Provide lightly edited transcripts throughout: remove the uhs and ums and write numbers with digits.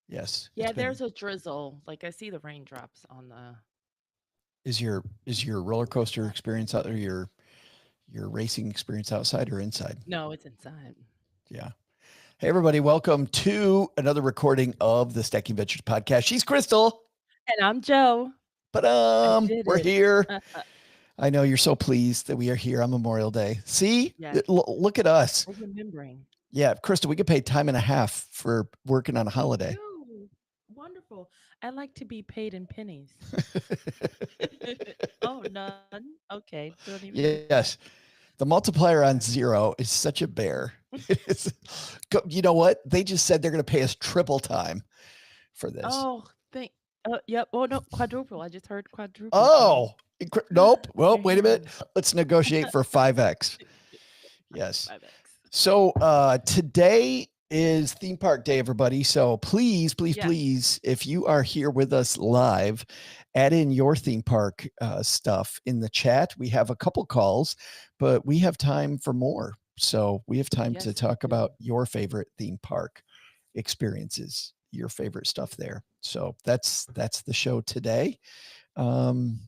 Yes, it's Yeah, been. there's a drizzle. Like I see the raindrops on the Is your roller coaster experience out there your racing experience outside or inside? No, it's inside. Yeah. Hey everybody, welcome to another recording of the Stacking Ventures podcast. She's Crystal, And I'm Joe. but I did we're it. here. I know you're so pleased that we are here on Memorial Day. See, Yes, look at us. we're remembering. Yeah, Crystal, we get paid time and a half for working on a Me holiday. too. Wonderful. I like to be paid in pennies. Oh, none. Okay, don't even need that. Yes, the multiplier on zero is such a bear. It's, you know what? They just said they're going to pay us triple time for this. Oh, thank. Yep. Oh no, quadruple. I just heard quadruple, Joe. Oh, nope. Well, They're wait a minute. hearing Let's negotiate for 5x. Yes. 5x. So today is theme park day, everybody. So please, please, Yes. please, if you are here with us live, add in your theme park stuff in the chat. We have a couple calls, but we have time for more. So we have time to Yes, we talk do. about your favorite theme park experiences, your favorite stuff there. So that's the show today. Um,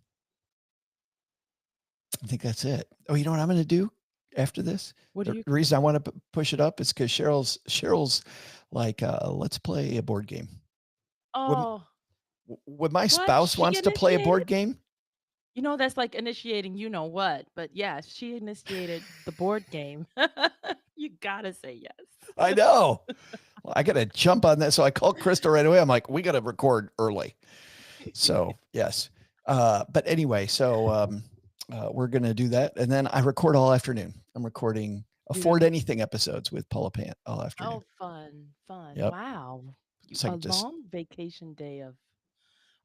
I think that's it. Oh, you know what I'm going to do after this? What are The you gonna reason I do? want to push it up is because Cheryl's like, let's play a board game. When, Oh, when my what? spouse She wants to play a initiated? board game, That's like initiating you know what. But yeah, she initiated the board game. You gotta say I yes. know. Well, I got to jump on that. So I called Krista right away. I'm like, we got to record early. So yes. But anyway, so we're going to do that. And then I record all afternoon. I'm recording You Afford do? Anything episodes with Paula Pant all afternoon. Oh, fun, fun. Yep. Wow. So I A can just long vacation day of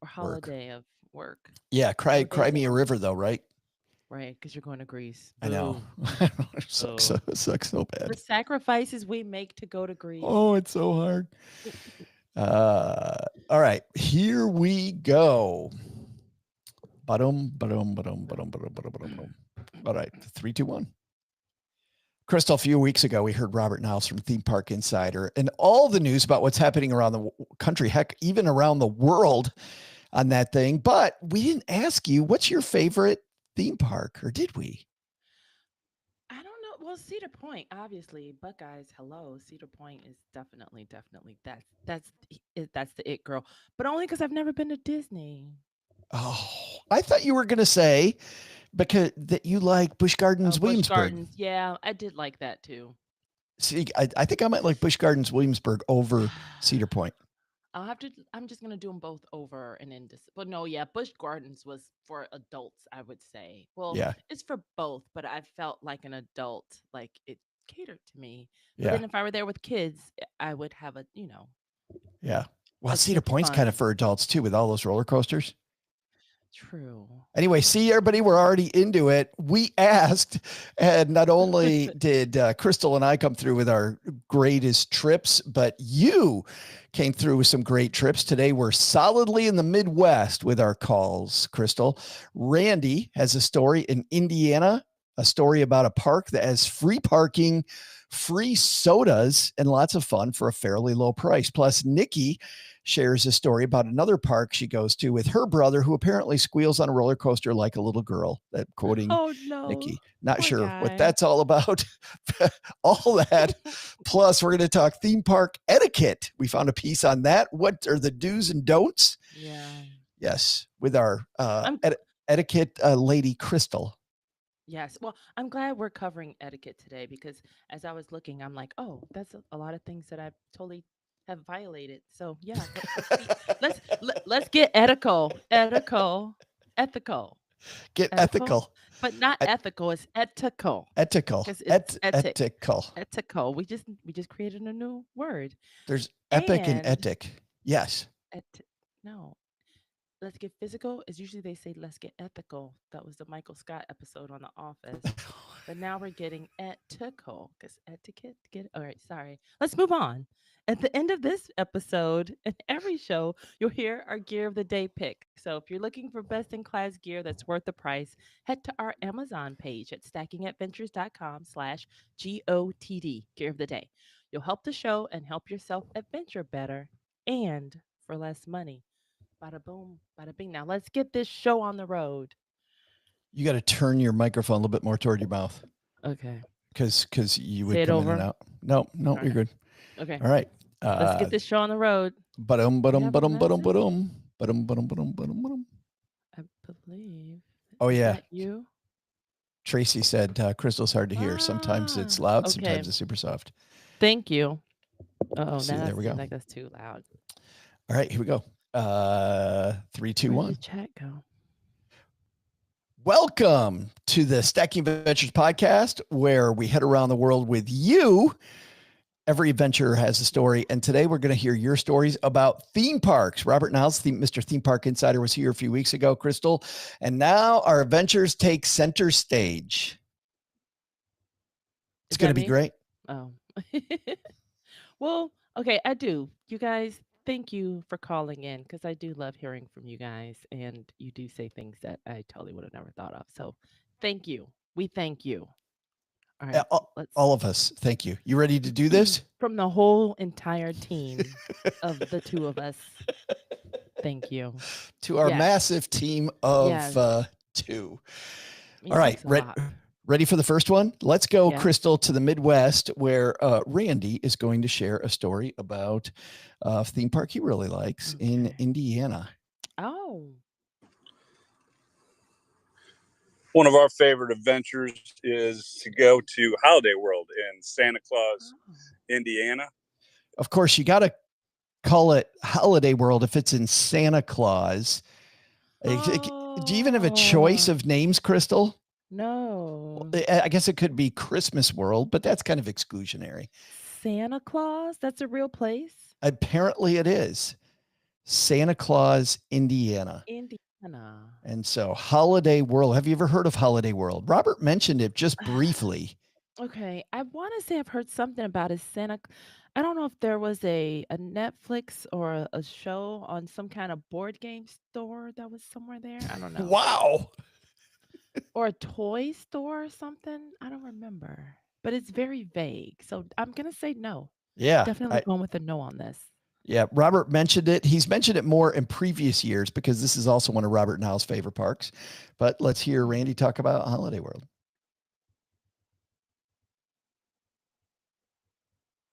or work. holiday of work. Yeah, cry 4 cry days me a off. river though, right? Right, because you're going to Greece. I know. Boo. It Boo. sucks so The bad. sacrifices we make to go to Greece. Oh, it's so hard. All right, here we go. Ba-dum, ba-dum, ba-dum, ba-dum, ba-dum, ba-dum, ba-dum, ba-dum. All right, three, two, one. Crystal, a few weeks ago, we heard Robert Niles from Theme Park Insider and all the news about what's happening around the country, heck, even around the world on that thing. But we didn't ask you, what's your favorite theme park, or did we? I don't know. Well, Cedar Point, obviously, Buckeyes. Hello, Cedar Point is definitely that's the it girl. But only because I've never been to Disney. Oh, I thought you were going to say because that you like Busch Oh, Gardens Busch Williamsburg. Gardens. Yeah, I did like that too. See, I think I might like Busch Gardens Williamsburg over Cedar Point. I'll have to. I'm just gonna do them both over and in this. But no, yeah, Busch Gardens was for adults. I would say. Well, Yeah, it's for both, but I felt like an adult. Like it catered to me. But yeah, then if I were there with kids, I would have yeah. Well, a Cedar kid's Point's kind of fun. for adults too, with all those roller coasters. True. Anyway, see everybody, we're already into it. We asked, and not only did Crystal and I come through with our greatest trips, but you came through with some great trips. Today, we're solidly in the Midwest with our calls, Crystal. Randy has a story in Indiana, a story about a park that has free parking, free sodas, and lots of fun for a fairly low price. Plus, Nikki shares a story about another park she goes to with her brother, who apparently squeals on a roller coaster like a little girl. That quoting Oh no, Nikki. Not poor sure what guy. that's all about. All that. Plus, we're going to talk theme park etiquette. We found a piece on that. What are the do's and don'ts? Yeah. Yes, with our I'm etiquette lady, Crystal. yes. Well, I'm glad we're covering etiquette today because as I was looking, I'm like, oh, that's a lot of things that I totally have violated. So yeah, let's get Get ethical, ethical. but not Et- ethical. It's ethical ethical. because it's etic, Ethical. ethical. We just created a new word There's epic and and etic. Yes. et no. Let's get physical is usually they say let's get ethical. That was the Michael Scott episode on The Office. But now we're getting ethical because etiquette. Get all right. Sorry. Let's move on. At the end of this episode and every show, you'll hear our gear of the day pick. So if you're looking for best in class gear that's worth the price, head to our Amazon page at stackingadventures.com/GOTD, gear of the day. You'll help the show and help yourself adventure better and for less money. Bada boom, bada bing. Now let's get this show on the road. You got to turn your microphone a little bit more toward your mouth Okay. because you Say would it come in and over. out. No, no, All you're right. good. Okay. All right. Let's get this show on the road. Ba-dum, We ba-dum, have a ba-dum, ba-dum, message, ba-dum, ba-dum, ba-dum, ba-dum, ba-dum, ba-dum. I believe. Oh, Is yeah. that you? Tracy said Crystal's hard to hear. Sometimes it's Ah, loud, okay. sometimes it's super soft. Thank you. Oh, See, now there that we seems go. like that's too loud. All right, here we go. 3, 2, Where did the 1. chat go? Welcome to the Stacking Adventures podcast, where we head around the world with you. Every adventure has a story, and today we're going to hear your stories about theme parks. Robert Niles, Mr. Theme Park Insider, was here a few weeks ago, Crystal, and now our adventures take center stage. It's Is going to that be me? great. Oh. Well, okay, I do. You guys, thank you for calling in because I do love hearing from you guys, and you do say things that I totally would have never thought of. So, thank you. We thank you. All right, let's All of us, thank you. You ready to do this? from the whole entire team of the two of us. Thank you. To our Yes. massive team of Yes. 2. Means All right, thanks a lot. ready for the first one? Let's go, Yes. Crystal, to the Midwest, where Randy is going to share a story about a theme park he really likes in Okay. Indiana. Oh. One of our favorite adventures is to go to Holiday World in Santa Claus, Indiana. Of course, you got to call it Holiday World if it's in Santa Claus. Do you even have a choice of names, Crystal? No. I guess it could be Christmas World, but that's kind of exclusionary. Santa Claus? That's a real place? Apparently it is. Santa Claus, Indiana. Indiana. And so Holiday World. Have you ever heard of Holiday World? Robert mentioned it just briefly. Okay. I want to say I've heard something about it. I don't know if there was a Netflix or a show on some kind of board game store that was somewhere there. I don't know. Wow. Or a toy store or something. I don't remember. But it's very vague. So I'm going to say no. Yeah. Definitely going with a no on this. Yeah. Robert mentioned it. He's mentioned it more in previous years because this is also one of Robert Niles' favorite parks. But let's hear Randy talk about Holiday World.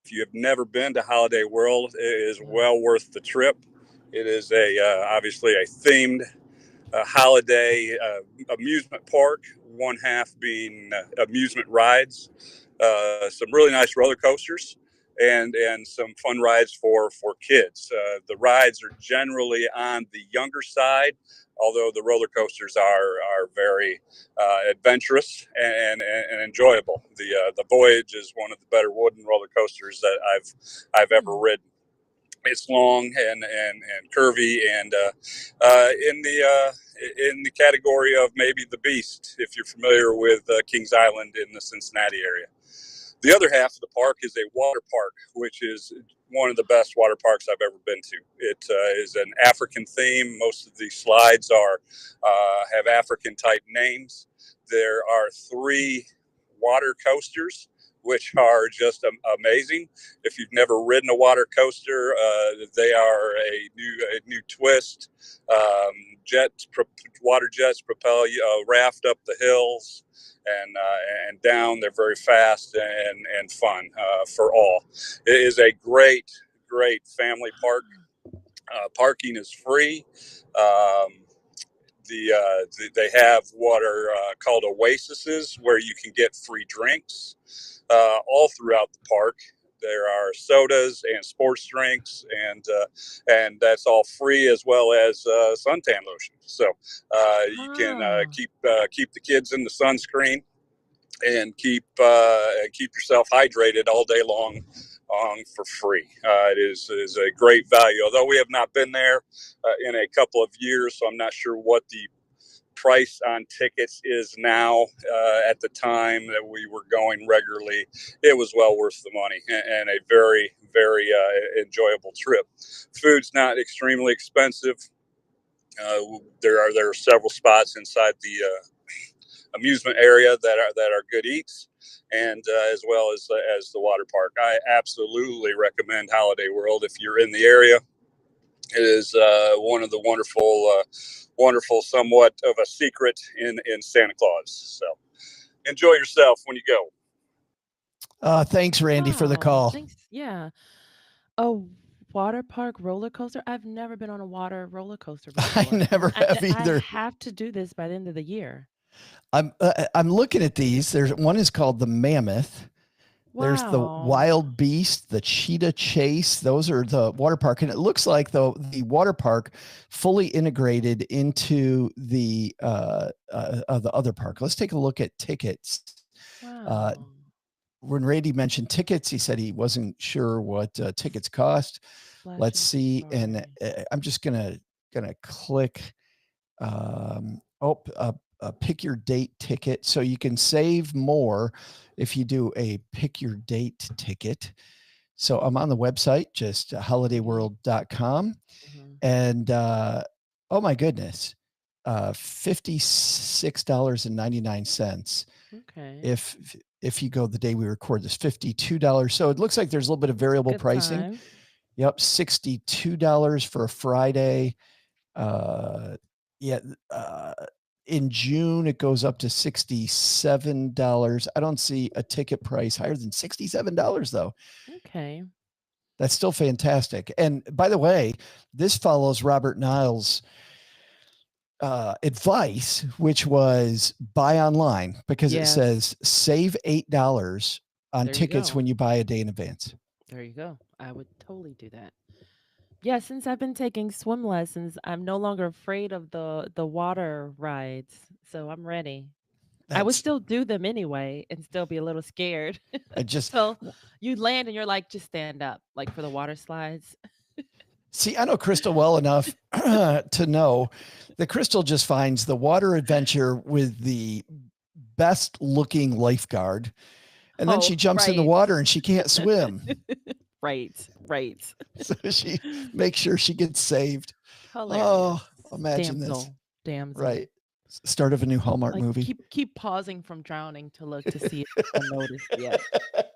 If you have never been to Holiday World, it is well worth the trip. It is obviously a themed holiday amusement park, one half being amusement rides, some really nice roller coasters, and some fun rides for kids. The rides are generally on the younger side, although the roller coasters are very adventurous and enjoyable. The Voyage is one of the better wooden roller coasters that I've ever ridden. It's long and curvy, and in the category of maybe the Beast, if you're familiar with Kings Island in the Cincinnati area. The other half of the park is a water park, which is one of the best water parks I've ever been to. It is an African theme. Most of the slides have African type names. There are 3 water coasters, which are just amazing. If you've never ridden a water coaster, they are a new twist. Water jets propel you raft up the hills and down. They're very fast and fun for all. It is a great family park. Parking is free. They have what are called oases, where you can get free drinks all throughout the park. There are sodas and sports drinks, and that's all free, as well as suntan lotion. So you can keep the kids in the sunscreen and keep yourself hydrated all day long for free. It is a great value. Although we have not been there in a couple of years, so I'm not sure what the price on tickets is now. At the time that we were going regularly, it was well worth the money and a very enjoyable trip. Food's not extremely expensive. There are several spots inside the amusement area that are good eats, and as well as the water park. I absolutely recommend Holiday World if you're in the area. It is one of the wonderful, somewhat of a secret in Santa Claus. So enjoy yourself when you go. Thanks, Randy, for the Wow. call. Thanks. Yeah. A water park roller coaster. I've never been on a water roller coaster I before. never have I either. have to do this by the end of the year. I'm looking at these. There's one is called the Mammoth. There's the Wow. Wild Beast, the Cheetah Chase. Those are the water park, and it looks like the water park fully integrated into the other park. Let's take a look at tickets. Uh, Wow. when Randy mentioned tickets, he said he wasn't sure what tickets cost. Let's Splashing see, and Safari. I'm just gonna click. Pick your date ticket, so you can save more if you do a pick your date ticket. So I'm on the website, just holidayworld.com, Mhm. and oh my goodness, $56.99. Okay. If you go the day we record this, $52. So it looks like there's a little bit of variable Good pricing. time. Yep, $62 for a Friday. Yeah, in June it goes up to $67. I don't see a ticket price higher than $67 though. Okay. That's still fantastic. And by the way, this follows Robert Niles' advice, which was buy online, because it Yes. says save $8 on There you tickets go. when you buy a day in advance. There you go. I would totally do that. Yeah, since I've been taking swim lessons, I'm no longer afraid of the water rides. So I'm ready. I would That's still do them anyway and still be a little scared. I just So you land and you're like, just stand up, like for the water slides. See, I know Crystal well enough to know that Crystal just finds the water adventure with the best looking lifeguard. And then she Oh, jumps in the right. water and she can't swim. Right. Right. So she makes sure she gets saved. Hilarious. Oh, imagine this. Damsel. Damsel. Right. Start of a new Hallmark Like movie. keep pausing from drowning to look to see if I noticed yet.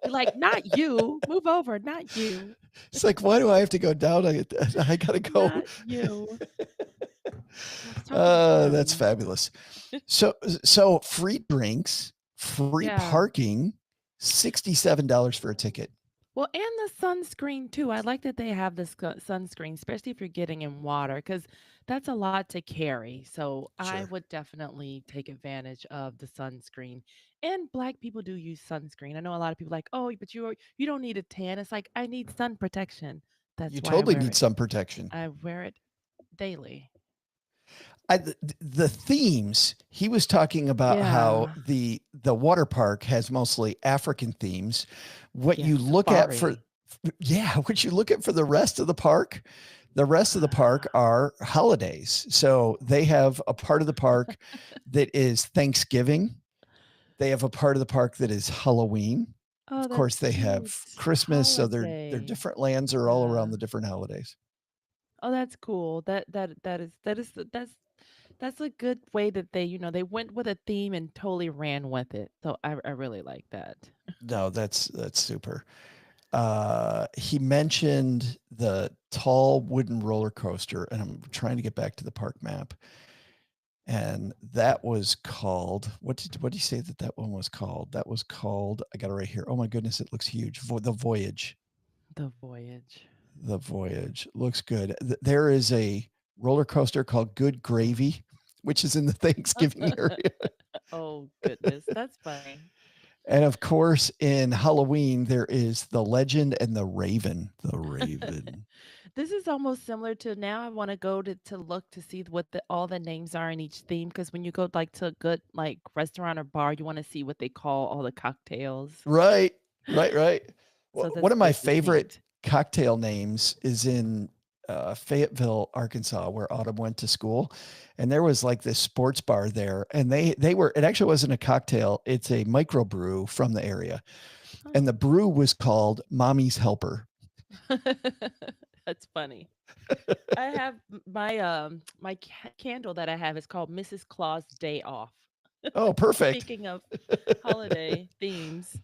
You're like, not you. Move over, not you. It's like, why do I have to go down? I gotta go. Not you. Let's talk about That's him. fabulous. So free drinks, free Yeah. parking, $67 for a ticket. Well, and the sunscreen too. I like that they have this sunscreen, especially if you're getting in water, because that's a lot to carry. So I Sure. would definitely take advantage of the sunscreen. And Black people do use sunscreen. I know a lot of people like, oh, but you don't need a tan. It's like I need sun protection. That's You why I totally wear need it. some protection. I wear it daily. The themes, he was talking about how Yeah. the water park has mostly African themes. What Yeah, you look at safari. what you look at for the rest of the park are holidays. So they have a part of the park that is Thanksgiving. They have a part of the park that is Halloween. Oh, Of course, that's they have cute. Christmas. So their Holiday. different lands are all around Yeah. the different holidays. Oh, that's cool. That's a good way that they went with a theme and totally ran with it. So I really like that. No, that's super. He mentioned the tall wooden roller coaster, and I'm trying to get back to the park map. And that was called, what did you say that one was called? That was called, I got it right here. Oh my goodness, it looks huge. The Voyage. The Voyage. The Voyage looks good. There is a roller coaster called Good Gravy, which is in the Thanksgiving area. Oh goodness, that's funny. And of course, in Halloween, there is the Legend and the Raven. The Raven. This is almost similar to now I want to go to look to see what all the names are in each theme, because when you go like to a good like restaurant or bar, you want to see what they call all the cocktails. Right, right. So One that's of my basically favorite themed. cocktail names is in Fayetteville, Arkansas, where Autumn went to school. And there was like this sports bar there. And it actually wasn't a cocktail, it's a microbrew from the area. And the brew was called Mommy's Helper. That's funny. I have my candle that I have is called Mrs. Claus Day Off. Oh, perfect. Speaking of holiday themes.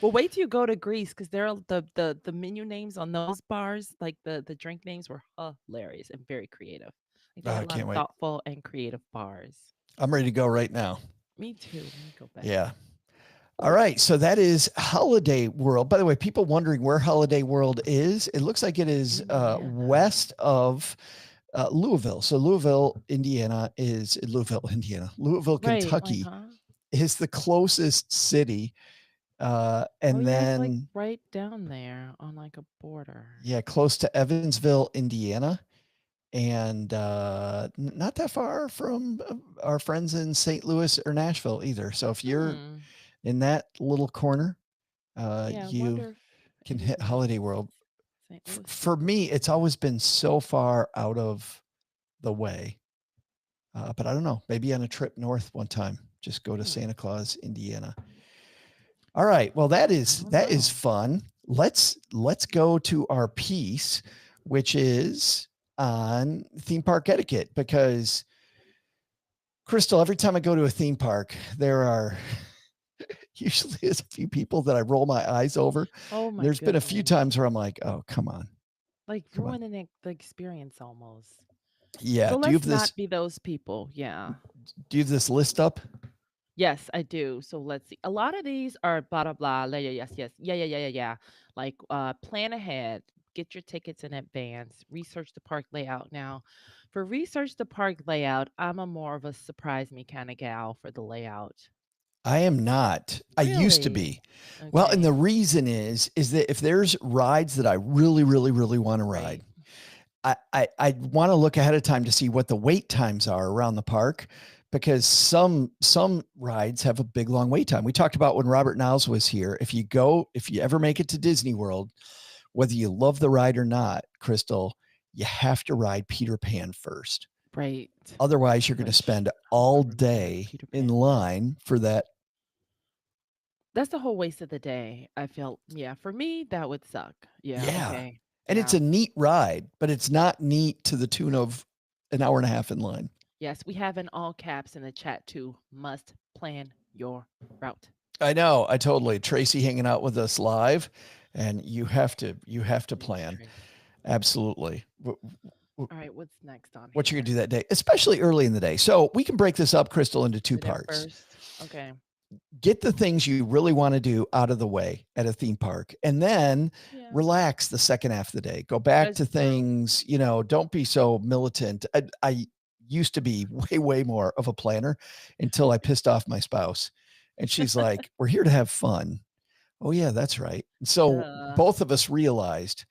Well, wait till you go to Greece because there are the menu names on those bars, like the drink names were hilarious and very creative. Like they Oh, had I a lot can't of wait. thoughtful and creative bars. I'm ready to go right now. Me too. Let me go back. Yeah. All right. So that is Holiday World. By the way, people wondering where Holiday World is, it looks like it is Indiana. west of Louisville. So Louisville, Indiana is Louisville, Indiana. Louisville, Right. Like, Kentucky huh? is the closest city. Oh And yeah, it's like then, right down there on like a border. yeah, close to Evansville, Indiana. And not that far from our friends in St. Louis or Nashville either. So if you're Hmm. in that little corner, Yeah, I you wonder if can it is hit in Holiday World. St. Louis For too. me, it's always been so far out of the way. But I don't know. Maybe on a trip north one time, just go to Hmm. Santa Claus, Indiana. All right. Well, I that don't is know. fun. Let's go to our piece, which is on theme park etiquette, because Crystal, every time I go to a theme park, there are usually is a few people that I roll my eyes over. Oh my There's been a few goodness. times where I'm like, oh, come on. Like Come on. ruining the experience almost. Yeah. So Do you let's have this? not be those people. Yeah. Do you have this list up? Yes, I do. So let's see. A lot of these are blah blah blah. Yeah, yes, yes. Yeah, yeah, yeah, yeah, yeah. Like plan ahead, get your tickets in advance, research the park layout. Now, for research the park layout, I'm a more of a surprise me kind of gal for the layout. I am not. I used to Really? be. Well, and Okay. the reason is that if there's rides that I really, really, really want to ride, Right. I want to look ahead of time to see what the wait times are around the park, because some rides have a big long wait time. We talked about when Robert Niles was here. If you ever make it to Disney World, whether you love the ride or not, Crystal, you have to ride Peter Pan first. Right. Otherwise, you're going to Which spend I don't all remember day Peter in Pan first. line for that. That's the whole waste of the day. I felt, yeah, for me, that would suck. Yeah, Yeah. okay. And it's Yeah. a neat ride, but it's not neat to the tune of an hour and a half in line. Yes, we have in all caps in the chat too. Must plan your route. I know. I totally. Tracy hanging out with us live, and you have to Thanks, plan. Trace. Absolutely. All right, what's next on What you're here? gonna do that day, especially early in the day. So we can break this up, Crystal, into two Dinner parts. first. Okay. Get the things you really want to do out of the way at a theme park, and then Yeah, relax the second half of the day. Go back that's to true. things, don't be so militant. I used to be way, way more of a planner until I pissed off my spouse. And she's like, we're here to have fun. Oh, yeah, that's right. So Duh. both of us realized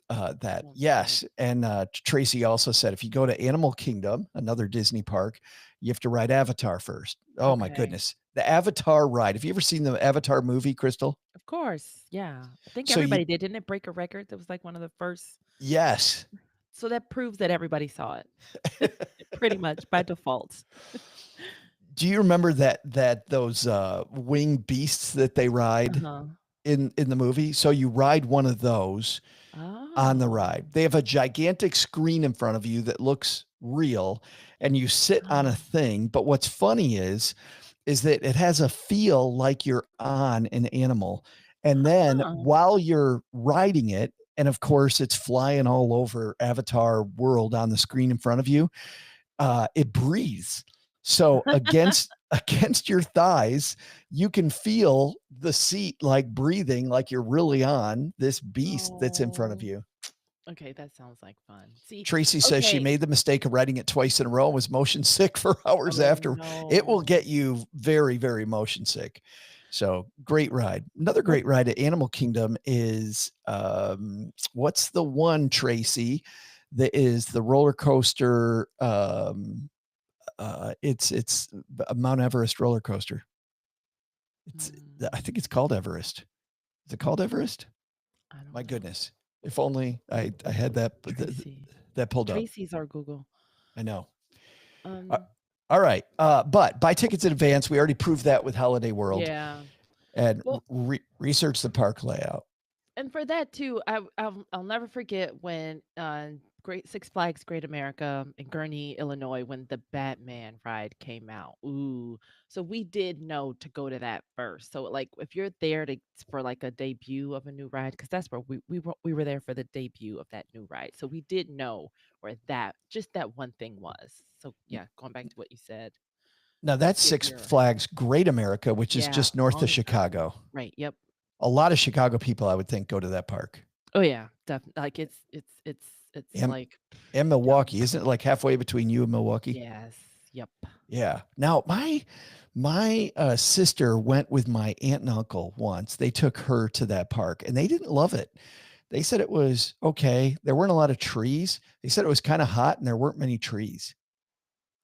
that, That's right. yes. And Tracy also said, if you go to Animal Kingdom, another Disney park, you have to ride Avatar first. Oh, my Okay. goodness. The Avatar ride. Have you ever seen the Avatar movie, Crystal? Of course. Yeah. I think So you, everybody did. Didn't it break a record? That was like one of the first. yes. So that proves that everybody saw it. Pretty much by default. Do you remember that those winged beasts that they ride Uh-huh. in the movie? So you ride one of those on the Oh. ride. They have a gigantic screen in front of you that looks real, and you sit on a Oh. thing. But what's funny is that it has a feel like you're on an animal. And then Huh. while you're riding it, and of course it's flying all over Avatar world on the screen in front of you, it breathes. So against your thighs, you can feel the seat like breathing, like you're really on this beast that's in front of Oh. you. Okay, that sounds like fun. See, Tracy says she okay. made the mistake of writing it twice in a row, was motion sick for hours Oh after. It will no. get you very, very motion sick. So great ride. Another What? great ride at Animal Kingdom is what's the one, Tracy, that is the roller coaster? It's a Mount Everest roller coaster. I think it's called Everest. Is it called Everest? I don't My know. goodness. If only I had that Tracy. that pulled up. Tracy's our Google. I know. Um. All right. But buy tickets in advance. We already proved that with Holiday World, Yeah. and Well, research the park layout. and for that too, I'll never forget when Great Six Flags Great America in Gurnee, Illinois, when the Batman ride came out. Ooh. So we did know to go to that first. So like if you're there to for like a debut of a new ride, because that's where we were there for the debut of that new ride. So we did know where that just that one thing was. So yeah, going back to what you said. Now that's See if Six you're Flags Great America, which is yeah, just north of long time. Chicago. Right. Yep. A lot of Chicago people, I would think, go to that park. Oh yeah, definitely. Like it's And, like and down Milwaukee, isn't it like halfway between you and Milwaukee? yes. Yep. Yeah. Now my sister went with my aunt and uncle once. They took her to that park and they didn't love it. They said it was okay. There weren't a lot of trees. They said it was kind of hot and there weren't many trees.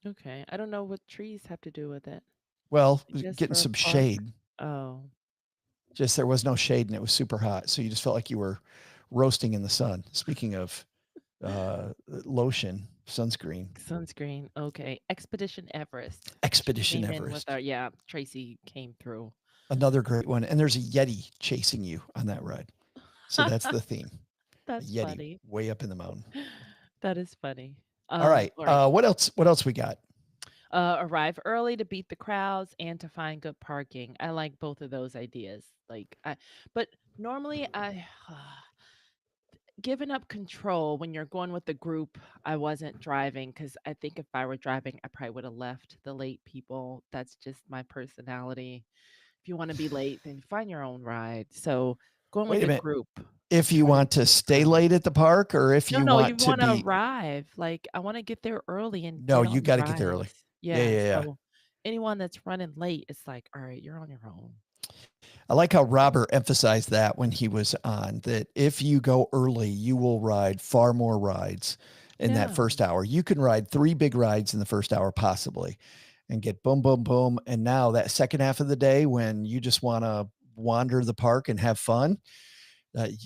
Okay. I don't know what trees have to do with it. Well, I guess getting for a some park. shade. Oh. Just there was no shade and it was super hot. So you just felt like you were roasting in the sun. Speaking of lotion, sunscreen, Sunscreen. Okay. Expedition Everest. Expedition Came in with Everest, our yeah, Tracy came through. another great one. And there's a Yeti chasing you on that ride. So that's the theme. A That's Yeti funny. way up in the mountain. That is funny. All right. All right. What else? What else we got? Arrive early to beat the crowds and to find good parking. I like both of those ideas. But normally I giving up control when you're going with the group. I wasn't driving because I think if I were driving, I probably would have left the late people. That's just my personality. If you want to be late, then find your own ride. So going with Wait a the minute. group, If you try to want beat to the stay crowd. late at the park or if No, you no, you want to want to be, arrive. Like I want to get there early and no, get you on the got to get there early. rides. Yeah. Yeah. Yeah. Yeah. So anyone that's running late, it's like, all right, you're on your own. I like how Robert emphasized that when he was on that if you go early, you will ride far more rides in that Yeah. first hour. You can ride 3 big rides in the first hour, possibly, and get boom, boom, boom. And now that second half of the day, when you just want to wander the park and have fun,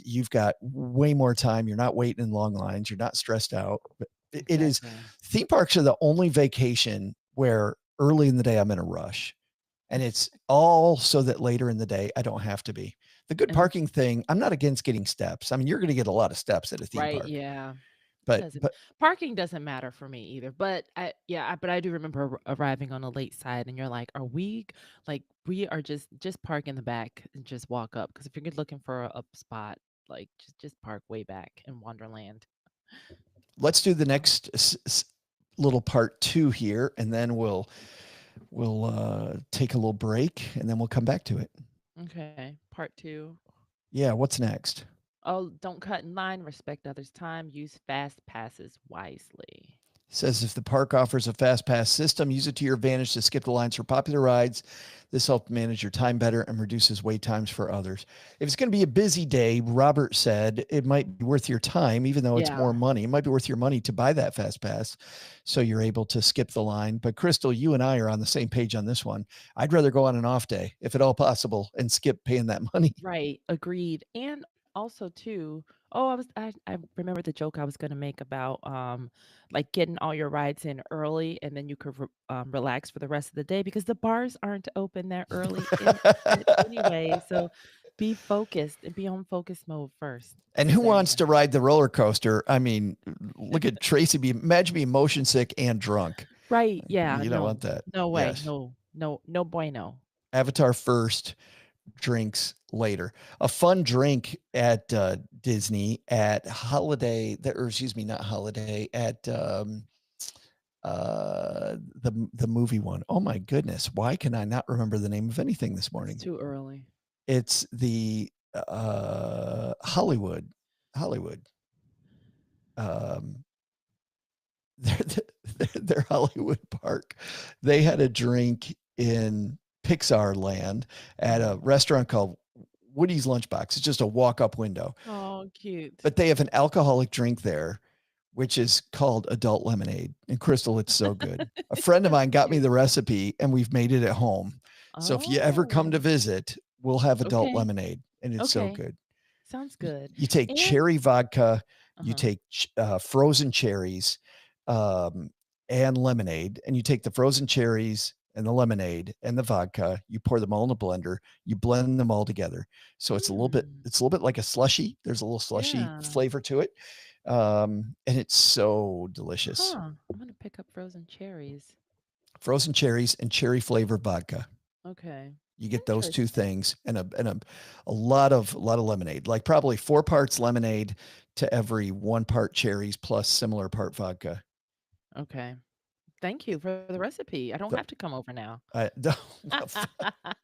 you've got way more time. You're not waiting in long lines. You're not stressed out. But it is, Exactly. theme parks are the only vacation where early in the day I'm in a rush. And it's all so that later in the day I don't have to be. The good And parking thing, I'm not against getting steps. I mean, you're going to get a lot of steps at a theme right, park, yeah. It but doesn't parking doesn't matter for me either. But but I do remember arriving on the late side and you're like, are we like we are just park in the back and just walk up because if you're looking for a spot, like just park way back in Wonderland. let's do the So, next little part 2 here and then we'll take a little break and then we'll come back to it. okay, part 2. Yeah, what's next? Oh, don't cut in line, respect others' time, use fast passes wisely. Says if the park offers a fast pass system, use it to your advantage to skip the lines for popular rides. This helps manage your time better and reduces wait times for others. If it's going to be a busy day, Robert said it might be worth your time, even though it's Yeah. more money. It might be worth your money to buy that fast pass so you're able to skip the line. But Crystal, you and I are on the same page on this one. I'd rather go on an off day, if at all possible, and skip paying that money. Right, agreed. And also too, I remember the joke I was gonna make about like getting all your rides in early and then you could relax for the rest of the day because the bars aren't open that early anyway. So be focused and be on focus mode first. And Just who wants saying. to ride the roller coaster? I mean, look at Tracy. Imagine being motion sick and drunk. Right. Yeah. You don't want that. No way. Yes. No bueno. Avatar first, drinks later. A fun drink at Disney at Holiday, or excuse me, not Holiday, at the movie one. Oh my goodness. Why can I not remember the name of anything this morning? It's too early. It's the Hollywood. Um, their Hollywood park. They had a drink in Pixar Land at a restaurant called Woody's Lunchbox. It's just a walk-up window. Oh, cute. But they have an alcoholic drink there, which is called adult lemonade. And Crystal, it's so good. A friend of mine got me the recipe and we've made it at home. So if you ever come to Oh, visit, we'll have adult okay. lemonade and it's so Okay. good. Sounds good. You take And cherry vodka, you uh-huh. take frozen cherries and lemonade, and you take the frozen cherries and the lemonade and the vodka, you pour them all in a blender, you blend them all together. So it's a little bit Hmm. like a slushy. There's a little slushy Yeah. flavor to it. And it's so delicious. Huh. I'm gonna pick up frozen cherries. Frozen cherries and cherry flavored vodka. Okay. You get those two Interesting. things and a lot of lemonade, like probably 4 parts lemonade to every 1 part cherries plus similar part vodka. Okay. Thank you for the recipe. I don't So have to come over now. well,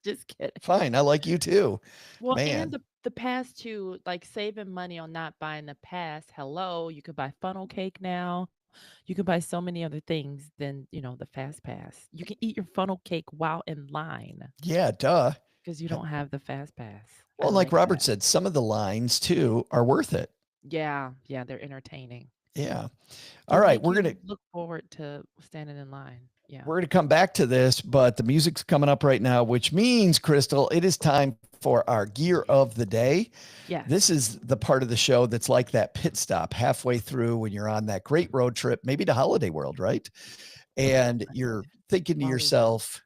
Just kidding. fine. I like you too, Well, and man. the pass to like saving money on not buying the pass. Hello, you could buy funnel cake now. You can buy so many other things than, the fast pass. You can eat your funnel cake while in line Yeah, duh. because you don't have the fast pass. I Well, like like Robert that. said, some of the lines too are worth it. Yeah, yeah, they're entertaining. Yeah. All They right, make we're gonna you look forward to standing in line. Yeah. we're gonna come back to this, but the music's coming up right now, which means, Crystal, it is time for our gear of the day. Yes. This is the part of the show that's like that pit stop halfway through when you're on that great road trip, maybe to Holiday World, right? And Right. you're thinking to Wally World. yourself,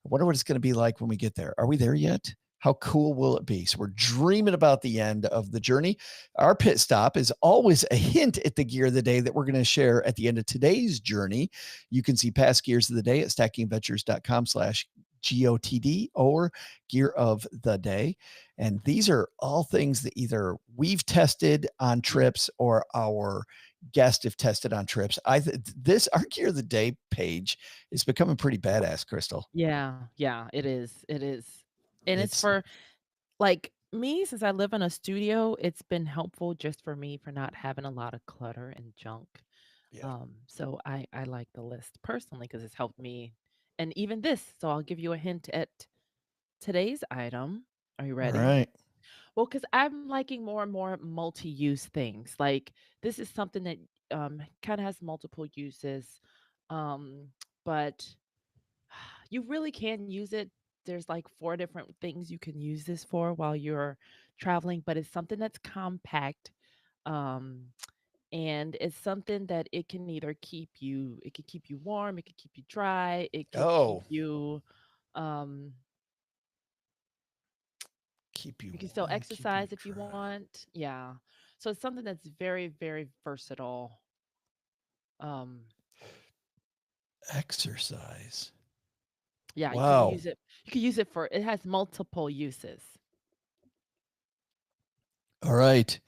I wonder what it's going to be like when we get there. Are we there yet? How cool will it be? So we're dreaming about the end of the journey. Our pit stop is always a hint at the gear of the day that we're going to share at the end of today's journey. You can see past gears of the day at stackingventures.com/GOTD or gear of the day. And these are all things that either we've tested on trips or our guests have tested on trips. This our gear of the day page is becoming pretty badass, Crystal. Yeah, yeah, it is. It is. And it's It's for like me, since I live in a studio, it's been helpful just for me for not having a lot of clutter and junk. yeah. So I like the list personally because it's helped me. And even this, so I'll give you a hint at today's item. Are you All ready? right. Well, because I'm liking more and more multi-use things. Like this is something that kind of has multiple uses, um, but you really can use it. There's like four different things you can use this for while you're traveling, but it's something that's compact. Um, and it's something that it could keep you warm, it could keep you dry, it could keep Oh, you um keep you you can still warm, keep you exercise if you dry. want. Yeah. So it's something that's very, very versatile. Um, Exercise. yeah, you can Wow. use it. You can use it for it has multiple uses. All right.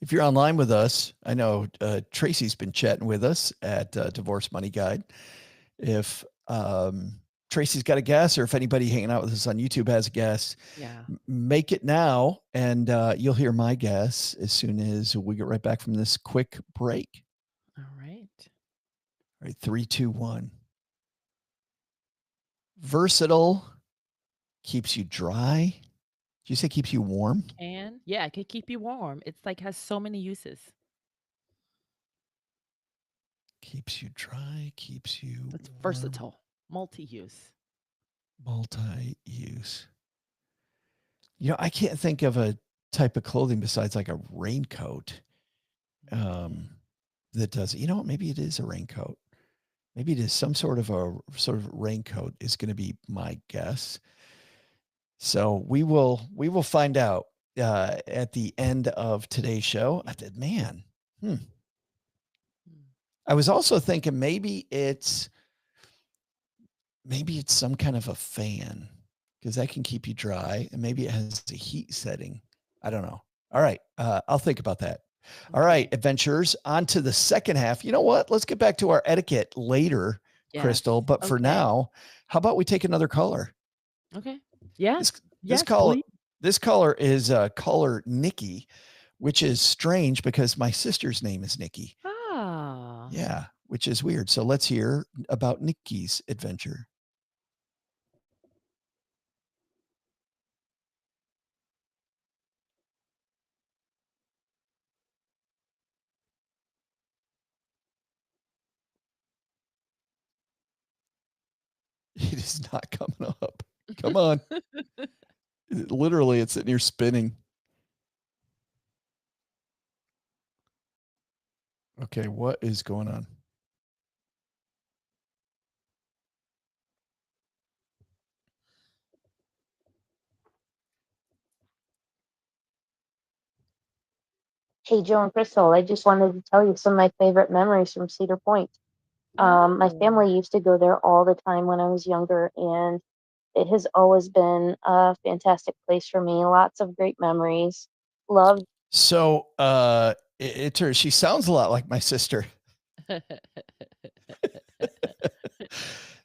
If you're online with us, I know Tracy's been chatting with us at Divorce Money Guide. If Tracy's got a guess, or if anybody hanging out with us on YouTube has a guess, Yeah. make it now, and you'll hear my guess as soon as we get right back from this quick break. All right. All right, 3, 2, 1. Versatile, keeps you dry. Did you say keeps you warm? And yeah, it can keep you warm. It's like has so many uses. Keeps you dry, keeps you It's warm, versatile, multi-use. multi-use. I can't think of a type of clothing besides like a raincoat um, that does it. You know what? Maybe it is a raincoat. Maybe it is some sort of raincoat is going to be my guess. So we will find out at the end of today's show. I did, man. Mm. I was also thinking maybe it's some kind of a fan because that can keep you dry, and maybe it has a heat setting. I don't know. All right. I'll think about that. All right, Okay. adventurers, on to the second half. You know what? Let's get back to our etiquette later, Yes. Crystal. But for Okay. now, how about we take another color? Okay. Yes. This Yes, color please. this color is color Nikki, which is strange because my sister's name is Nikki. Ah. Yeah, which is weird. So let's hear about Nikki's adventure. It is not coming up. Come on. Literally, it's sitting here spinning. Okay, what is going on? Hey, Joe and Crystal, I just wanted to tell you some of my favorite memories from Cedar Point. My Oh, family used to go there all the time when I was younger, and it has always been a fantastic place for me. Lots of great memories. Love So she sounds a lot like my sister.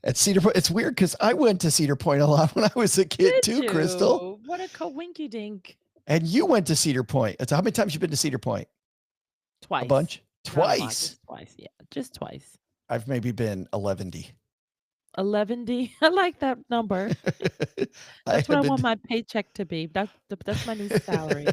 At Cedar Point. It's weird because I went to Cedar Point a lot when I was a kid did too, Crystal. you? What a coinky dink. And you went to Cedar Point. It's how many times you been to Cedar Point? Twice. A bunch? Not a lot, Twice. just twice. Yeah, just twice. I've maybe been 11D. 11D. I like that number. That's what I want my paycheck to be. That's my new salary.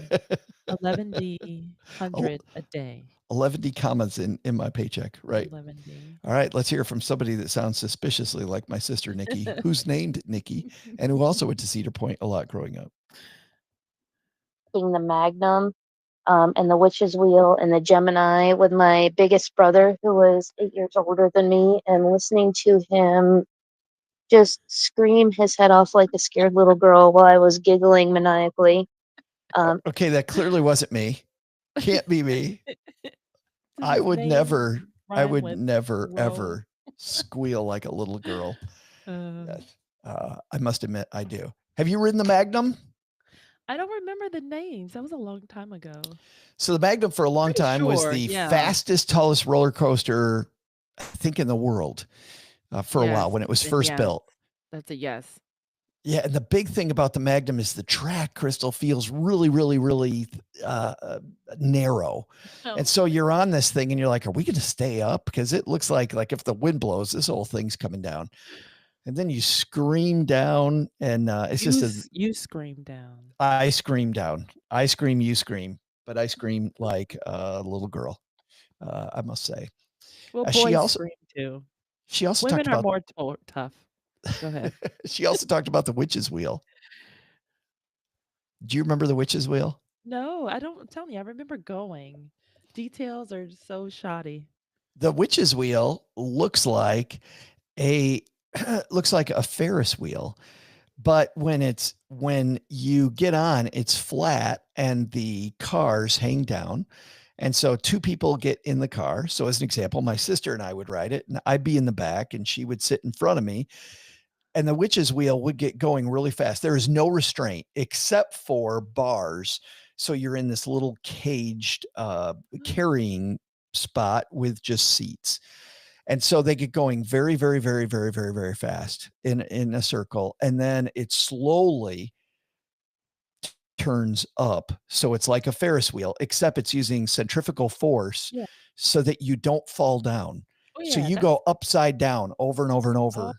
11D, 100 a day. 11D commas in my paycheck, right? 11D. All right, let's hear from somebody that sounds suspiciously like my sister Nikki, who's named Nikki, and who also went to Cedar Point a lot growing up. the Magnum and the Witch's Wheel and the Gemini with my biggest brother, who was 8 years older than me, and listening to him just scream his head off like a scared little girl while I was giggling maniacally. Okay, that clearly wasn't me. Can't be me. I would never ever squeal like a little girl. Yes. I must admit I do. Have you ridden the Magnum? I don't remember the names. That was a long time ago. So the Magnum for a long time was the fastest, tallest roller coaster, I think, in the world for a while when it was first built. That's a yes. Yeah, and the big thing about the Magnum is the track, Crystal, feels really, really, really narrow. Oh. And so you're on this thing and you're like, are we going to stay up? Because it looks like if the wind blows, this whole thing's coming down. And then you scream down and it's you scream down. I scream down. I scream, you scream. But I scream like a little girl, I must say. Well, boys scream too. She also Women talked about are more tough. Go ahead. She also talked about the Witch's Wheel. Do you remember the Witch's Wheel? No, I don't. Tell me. I remember going. Details are so shoddy. The Witch's Wheel looks like a Ferris wheel, but when you get on, it's flat and the cars hang down. And so two people get in the car. So as an example, my sister and I would ride it, and I'd be in the back and she would sit in front of me. And the Witch's Wheel would get going really fast. There is no restraint except for bars. So you're in this little caged carrying spot with just seats. And so they get going very, very, very, very, very, very fast in a circle. And then it slowly turns up. So it's like a Ferris wheel, except it's using centrifugal force so that you don't fall down. So you go upside down over and over and over.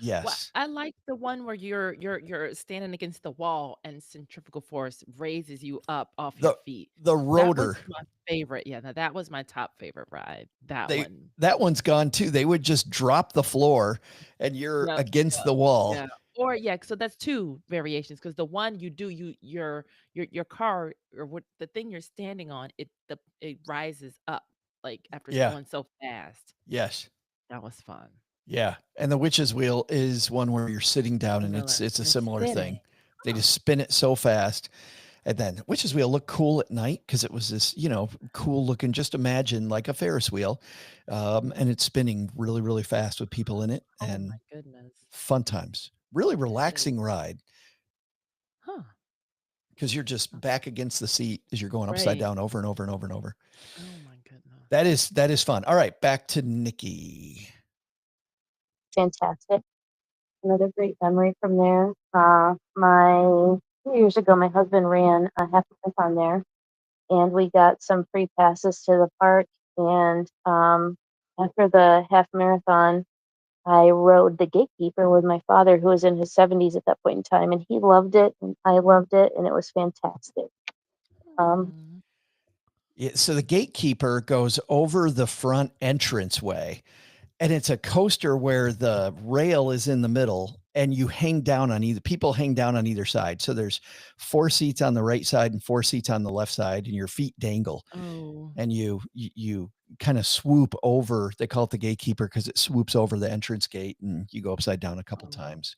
Yes. Well, I like the one where you're standing against the wall and centrifugal force raises you up off your feet. The rotor. That was my favorite. Yeah, that was my top favorite ride. That one's gone too. They would just drop the floor and you're against the wall. Yeah. Or so that's two variations, because the one you do your car, or what the thing you're standing on, it rises up like after going so fast. Yes. That was fun. Yeah. And the Witch's Wheel is one where you're sitting down and it's a similar thing. They just spin it so fast. And then Witch's Wheel looked cool at night because it was this, cool looking, just imagine like a Ferris wheel. And it's spinning really, really fast with people in it. And my goodness. Fun times. Really relaxing ride. Huh. Because you're just back against the seat as you're going upside down over and over and over and over. Oh my goodness. That is fun. All right, back to Nikki. Fantastic. Another great memory from there. 2 years ago, my husband ran a half marathon there, and we got some free passes to the park. And after the half marathon, I rode the Gatekeeper with my father, who was in his 70s at that point in time, and he loved it, and I loved it, and it was fantastic. So the Gatekeeper goes over the front entranceway, and it's a coaster where the rail is in the middle and you hang down on people hang down on either side. So there's 4 seats on the right side and 4 seats on the left side, and your feet dangle. Oh. And you kind of swoop over. They call it the Gatekeeper because it swoops over the entrance gate and you go upside down a couple times.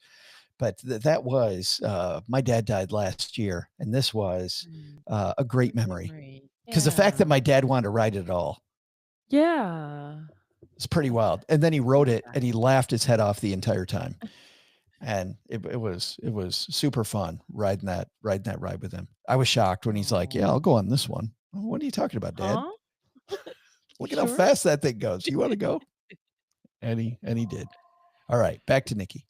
But that was, my dad died last year, and this was a great memory. Because the fact that Yeah. my dad wanted to ride it at all Yeah. is pretty wild. And then he rode it and he laughed his head off the entire time. And it was super fun riding that ride with him. I was shocked when he's like, "Yeah, I'll go on this one." What are you talking about, Dad? Huh? Look You at how sure? fast that thing goes. You want to go? And he did. All right, back to Nikki.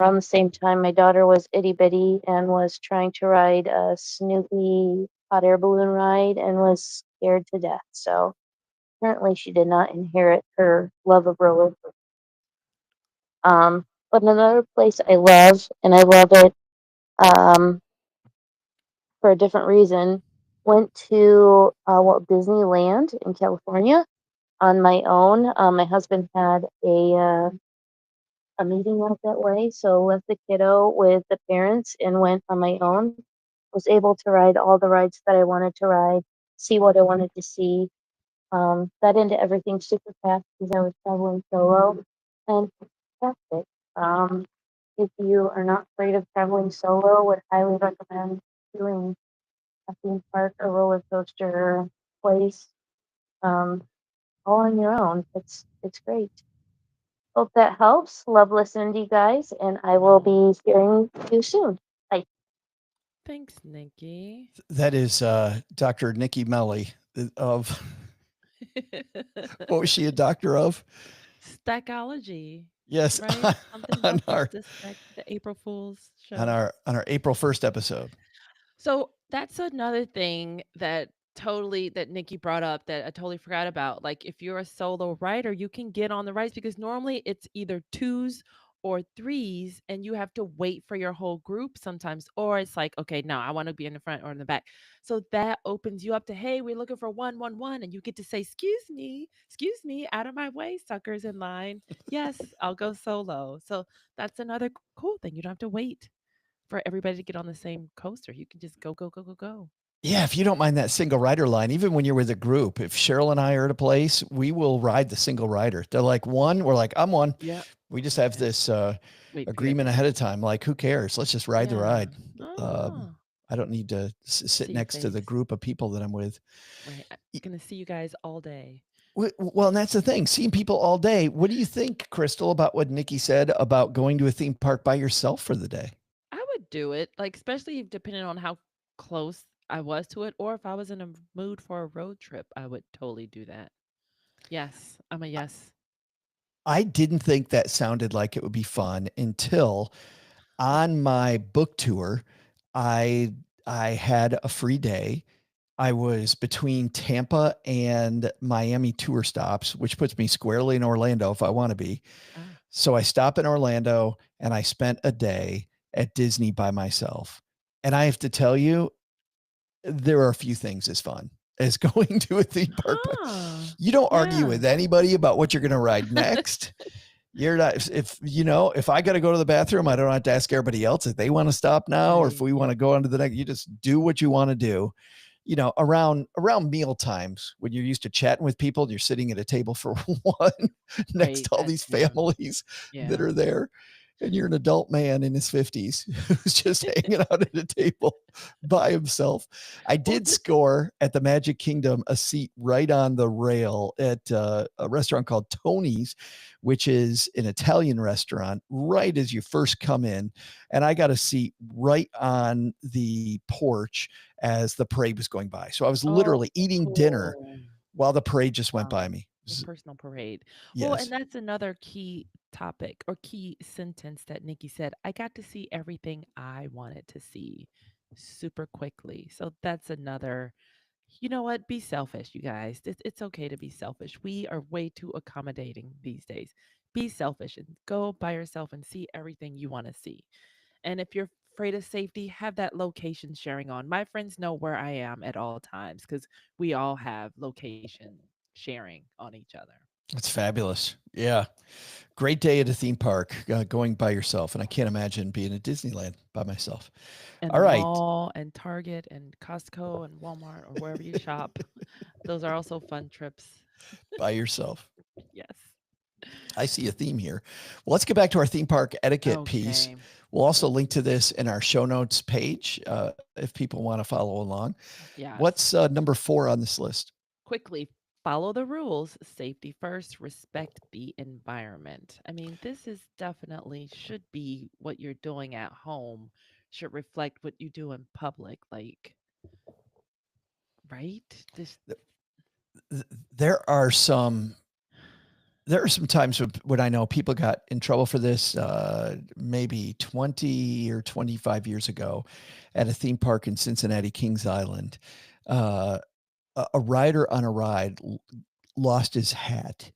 Around the same time, my daughter was itty bitty and was trying to ride a Snoopy hot air balloon ride and was scared to death. So apparently, she did not inherit her love of roller coasters. But another place I love, and I love it for a different reason, went to Walt Disneyland in California on my own. My husband had a meeting out that way, so left the kiddo with the parents and went on my own. Was able to ride all the rides that I wanted to ride, see what I wanted to see. Got into everything super fast because I was traveling solo, and fantastic. If you are not afraid of traveling solo, would highly recommend doing a theme park or roller coaster place, um, all on your own. It's great. Hope that helps. Love listening to you guys, and I will be hearing you soon. Bye. Thanks, Nikki. That is Dr. Nikki Melly of what was she a doctor of? Stackology, Yes, right? Something on about the stack, the April Fool's show. on our April 1st episode. So that's another thing that Nikki brought up that I totally forgot about. Like if you're a solo writer, you can get on the rides because normally it's either twos or threes and you have to wait for your whole group sometimes. Or it's like, okay, no, I want to be in the front or in the back. So that opens you up to, hey, we're looking for 111. And you get to say, excuse me, out of my way, suckers in line. Yes, I'll go solo. So that's another cool thing. You don't have to wait for everybody to get on the same coaster. You can just go, go, go, go, go. Yeah, if you don't mind that single rider line, even when you're with a group, if Cheryl and I are at a place, we will ride the single rider. They're like one, we're like, I'm one. Yeah. We just have this Wait, agreement ahead of time. Like, who cares? Let's just ride the ride. Oh, I don't need to sit see your next to the face. group of people that I'm with. Right. I'm gonna see you guys all day. Well, and that's the thing, seeing people all day. What do you think, Crystal, about what Nikki said about going to a theme park by yourself for the day? I would do it, like especially depending on how close I was to it, or if I was in a mood for a road trip, I would totally do that. Yes, I'm a yes. I didn't think that sounded like it would be fun until on my book tour, I had a free day. I was between Tampa and Miami tour stops, which puts me squarely in Orlando if I want to be. Ah, So I stop in Orlando and I spent a day at Disney by myself. And I have to tell you, there are a few things as fun as going to a theme park. huh. You don't argue Yeah. with anybody about what you're going to ride next. You're not, if I got to go to the bathroom, I don't have to ask everybody else if they want to stop now, or if Right. we want to go on to the next. You just do what you want to do. Around meal times when you're used to chatting with people and you're sitting at a table for one next Right. to all That, these yeah. families that Yeah. are there. And you're an adult man in his 50s who's just hanging out at a table by himself. I did score at the Magic Kingdom a seat right on the rail at a restaurant called Tony's, which is an Italian restaurant right as you first come in. And I got a seat right on the porch as the parade was going by. So I was Oh, literally eating dinner cool. while the parade just went Wow. by me. Your personal parade. Well, and Yes. that's another key topic or key sentence that Nikki said. I got to see everything I wanted to see super quickly. So that's another, you know what? Be selfish, you guys. It's okay to be selfish. We are way too accommodating these days. Be selfish and go by yourself and see everything you want to see. And if you're afraid of safety, have that location sharing on. My friends know where I am at all times because we all have location sharing on each other. It's fabulous. Yeah. Great day at a theme park going by yourself. And I can't imagine being at Disneyland by myself. And All the right. mall and Target and Costco and Walmart or wherever you shop. Those are also fun trips. By yourself. Yes. I see a theme here. Well, let's get back to our theme park etiquette piece. Okay. We'll also link to this in our show notes page if people want to follow along. Yes. What's number 4 on this list? Quickly follow the rules. Safety first, respect the environment. I mean, this is definitely should be what you're doing at home, should reflect what you do in public. Like, right? This, There are some times when I know people got in trouble for this, maybe 20 or 25 years ago at a theme park in Cincinnati, Kings Island. A rider on a ride lost his hat.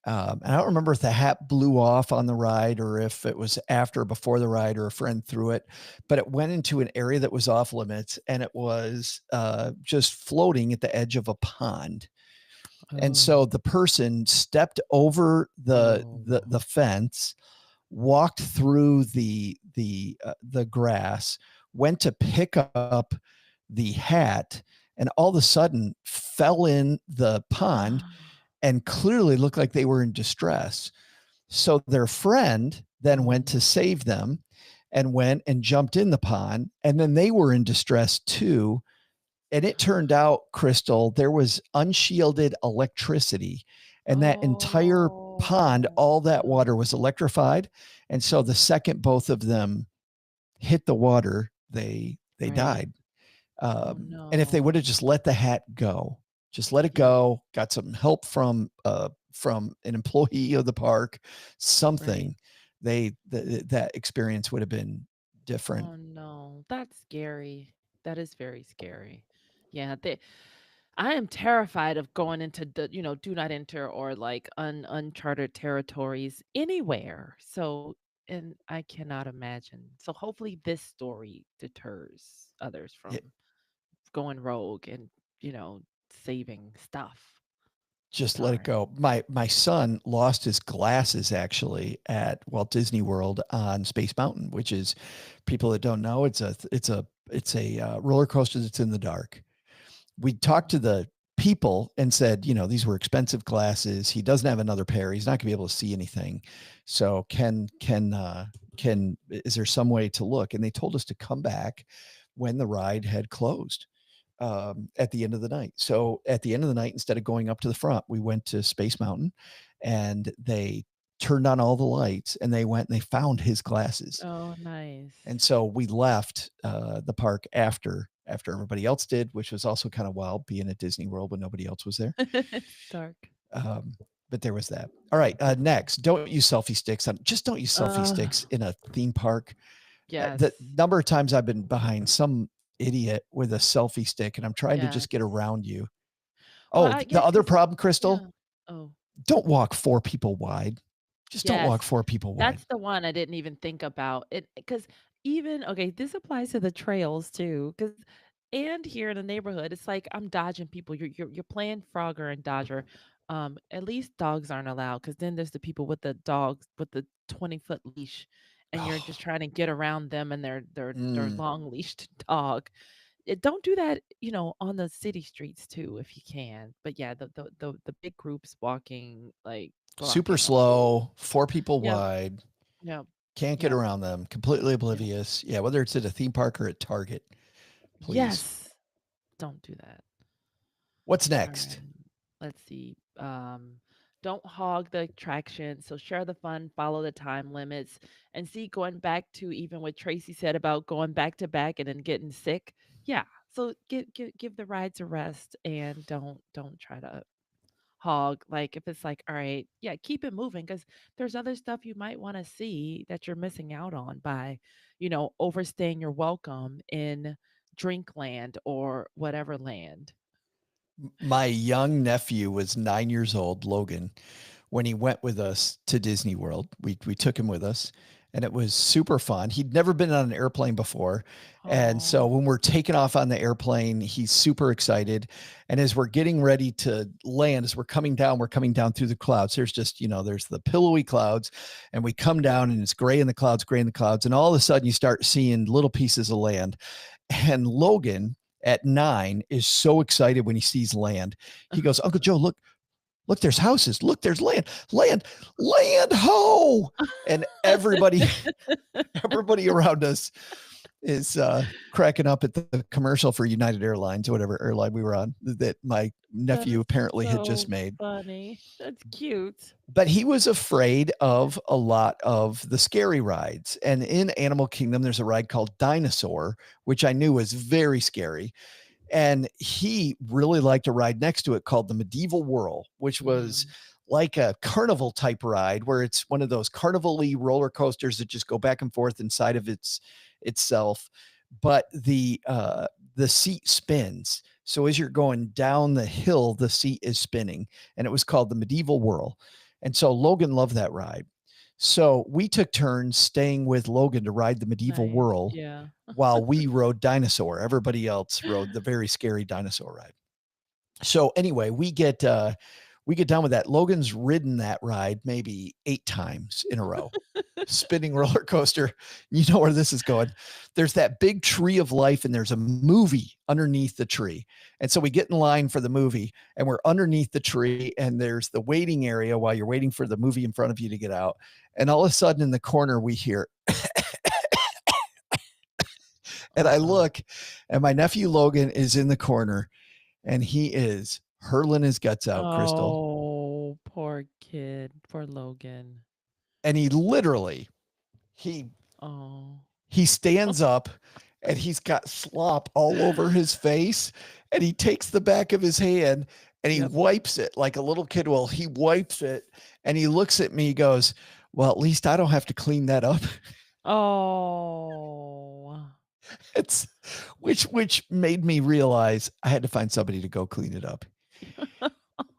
And I don't remember if the hat blew off on the ride or if it was after or before the ride or a friend threw it, but it went into an area that was off limits, and it was just floating at the edge of a pond. And so the person stepped over the fence, walked through the grass, went to pick up the hat, and all of a sudden fell in the pond and clearly looked like they were in distress. So their friend then went to save them and went and jumped in the pond, and then they were in distress too. And it turned out, Crystal, there was unshielded electricity, and that entire pond, all that water was electrified. And so the second both of them hit the water, they Right. died. Oh, And if they would have no. just let the hat go, just let it Yeah. go, got some help from an employee of the park, something, that experience would have been different. Oh no, that's scary. That is very scary. Yeah, I am terrified of going into the, do not enter or like uncharted territories anywhere. So, and I cannot imagine. So hopefully this story deters others Yeah, from going rogue and, you know, saving stuff. just let it Darn. go. My son lost his glasses actually at Walt Disney World on Space Mountain, which is, people that don't know, it's a roller coaster that's in the dark. We talked to the people and said, these were expensive glasses. He doesn't have another pair. He's not gonna be able to see anything. So is there some way to look? And they told us to come back when the ride had closed at the end of the night. So at the end of the night, instead of going up to the front, we went to Space Mountain, and they turned on all the lights, and they went and they found his glasses. Oh, nice. And so we left the park after everybody else did, which was also kind of wild, being at Disney World when nobody else was there. Dark. But there was that. All right. Next, don't use selfie sticks. Just don't use selfie sticks in a theme park. Yes. The number of times I've been behind some idiot with a selfie stick, and I'm trying to just get Yes. around you. Well, Oh, yeah, the other 'cause problem, Crystal, yeah. Oh, don't walk 4 people wide. Just don't walk yes. 4 people wide. That's the one I didn't even think about. It because even okay, this applies to the trails too. Because and here in the neighborhood, it's like I'm dodging people. You're playing Frogger and Dodger. At least dogs aren't allowed because then there's the people with the dogs with the 20-foot leash, and you're just trying to get around them and their Mm. long leashed dog. Don't do that, on the city streets too if you can. But yeah, the big groups walking like Super blocking the whole. slow, 4 people Yep. wide. Yep. Can't get Yep. around them. Completely oblivious. Yeah, whether it's at a theme park or at Target, please. Yes. Don't do that. What's All next? right. Let's see. Don't hog the attraction. So share the fun, follow the time limits, and see, going back to even what Tracy said about going back to back and then getting sick. Yeah. So give the rides a rest and don't try to hog. Like if it's like, all right, yeah, keep it moving because there's other stuff you might want to see that you're missing out on by, overstaying your welcome in Drinkland or whatever land. My young nephew was 9 years old, Logan, when he went with us to Disney World. We took him with us, and it was super fun. He'd never been on an airplane before. And so Oh, when we're taking off on the airplane, he's super excited. And as we're getting ready to land, as we're coming down through the clouds. There's just, there's the pillowy clouds, and we come down and it's gray in the clouds. And all of a sudden you start seeing little pieces of land. And Logan at 9 is so excited when he sees land. He goes, "Uncle Joe, look, Look, there's houses. Look, there's land, land, land. Ho! And everybody around us is cracking up at the commercial for United Airlines or whatever airline we were on that my That nephew is apparently had just so made. funny. That's cute. But he was afraid of a lot of the scary rides. And in Animal Kingdom, there's a ride called Dinosaur, which I knew was very scary. And he really liked a ride next to it called the Medieval Whirl, which was like a carnival type ride where it's one of those carnival-y roller coasters that just go back and forth inside of itself. But the seat spins. So as you're going down the hill, the seat is spinning. And it was called the Medieval Whirl. And so Logan loved that ride. So we took turns staying with Logan to ride the Medieval Nice. Whirl Yeah. while we rode Dinosaur. Everybody else rode the very scary dinosaur ride. So anyway, we get down with that. Logan's ridden that ride maybe 8 times in a row. Spinning roller coaster. You know where this is going. There's that big tree of life and there's a movie underneath the tree. And so we get in line for the movie and we're underneath the tree and there's the waiting area while you're waiting for the movie in front of you to get out. And all of a sudden in the corner we hear and I look and my nephew Logan is in the corner and he is hurling his guts out, Crystal. Oh, poor kid. Poor Logan. And he literally, he Oh. stands up and he's got slop all over his face and he takes the back of his hand and he wipes it like a little kid will. He wipes it and he looks at me, goes, well, at least I don't have to clean that up. Oh. It's which made me realize I had to find somebody to go clean it up.